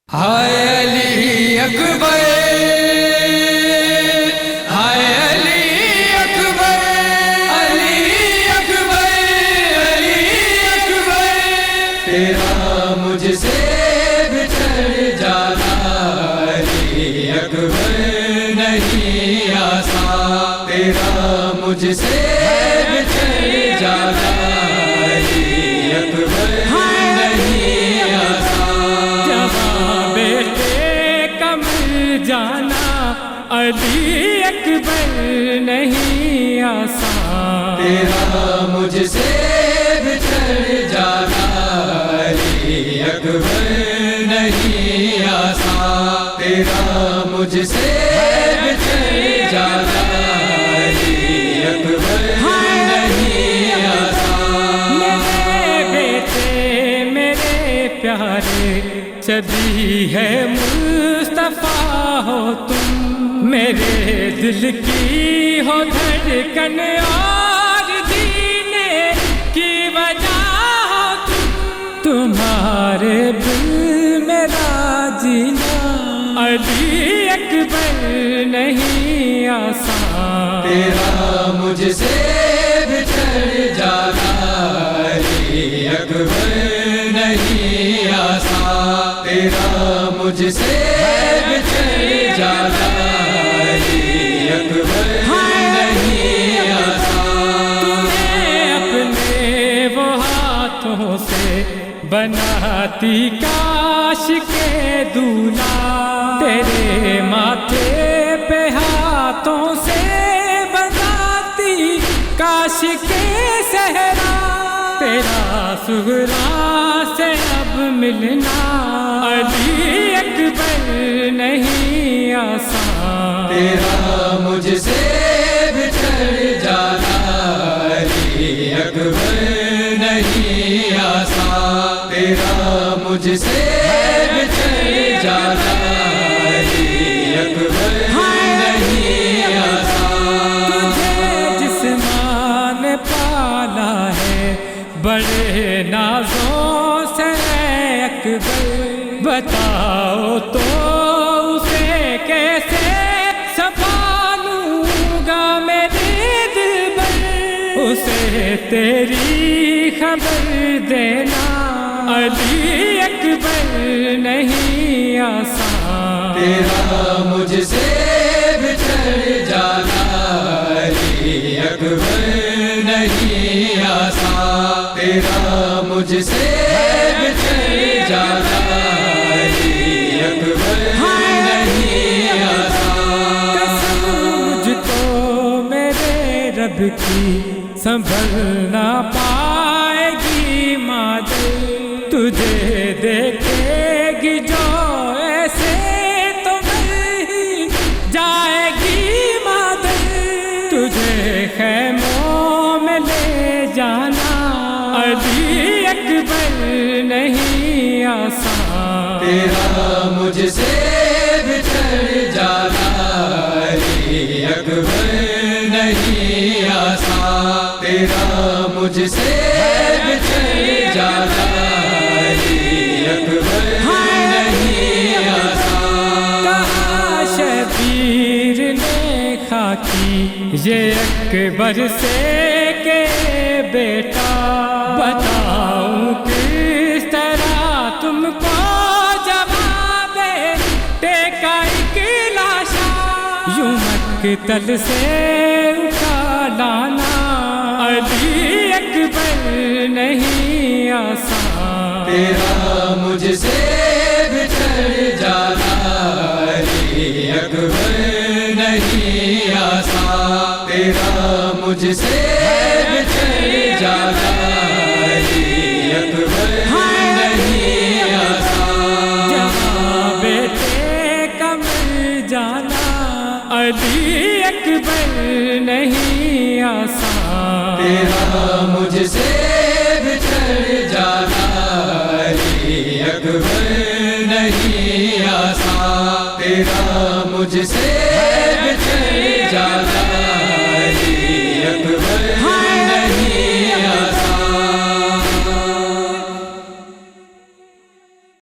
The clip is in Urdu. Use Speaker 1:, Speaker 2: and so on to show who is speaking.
Speaker 1: ہائے علی اکبر، ہائے علی اکبر، علی اکبر، علی اکبر، تیرا مجھ سے بچھڑ جانا علی اکبر نہیں آسان، تیرا مجھ سے بچھڑ جانا علی اکبر نہیں آسان،
Speaker 2: جہاں بیٹے کا مل جانا علی اکبر نہیں آسان،
Speaker 1: تیرا مجھ سے بچھڑ جانا علی اکبر نہیں آسان، تیرا مجھ سے بچھڑ جانا علی اکبر نہیں آسان،
Speaker 2: میرے بیٹے میرے پیارے شبیہ ہے مصطفیٰ ہو تم، میرے دل کی ہو دھڑکن اور جینے کی وجہ ہو تم، تمہارے بن میرا جینا علی اکبر نہیں آسان،
Speaker 1: تیرا مجھ سے بچھڑ جانا علی اکبر نہیں آسان، تیرا مجھ سے بچھڑ جانا علی اکبر نہیں آسان،
Speaker 2: تمہیں اپنے وہ ہاتھوں سے بناتی کاش کے دولہا، تیرے ماتھے پہ ہاتھوں سے بناتی کاش کے صحرا، تیرا صغرا سے اب ملنا علی اکبر نہیں آسان،
Speaker 1: تیرا مجھ سے بچھڑ جانا علی اکبر نہیں آسان، تیرا مجھ سے بچھڑ جانا علی اکبر نہیں آسان،
Speaker 2: تجھے جسمان پالا ہے بڑے نازوں سے اکبر، بتاؤ تو اسے کیسے سنبھالوں گا میرے دل بر، اسے تیری خبر دینا علی اکبر نہیں آسان،
Speaker 1: تیرا مجھ سے بچھڑ جانا علی اکبر نہیں آسان، تیرا مجھ سے بچھڑ جانا علی اکبر نہیں آسان،
Speaker 2: قسم مجھ کو میرے رب کی سنبھل نہ پائے گی مادر، تجھے دیکھے گی جو ایسے تو مر جائے گی مادر، تجھے خیموں میں لے جانا علی اکبر نہیں آسان،
Speaker 1: تیرا مجھ سے بچھڑ جانا علی اکبر نہیں آسان، تیرا مجھ سے بچھڑ جانا علی اکبر نہیں آسان،
Speaker 2: کہا شبیر نے خاکی یہ اکبر سے کہ بیٹا بتاؤں کس طرح تم کو جواب ٹیکا ایک لاشا، یوں مقتل سے اٹھا لانا علی اکبر نہیں آسان،
Speaker 1: تیرا مجھ سے بچھڑ جانا علی اکبر نہیں آسان، تیرا مجھ سے بچھڑ جانا علی اکبر نہیں آسان،
Speaker 2: جہاں بیٹے کا مل جانا علی اکبر نہیں آسان،
Speaker 1: تیرا مجھ سے بچھڑ جانا علی اکبر نہیں آسان، تیرا مجھ سے بچھڑ جانا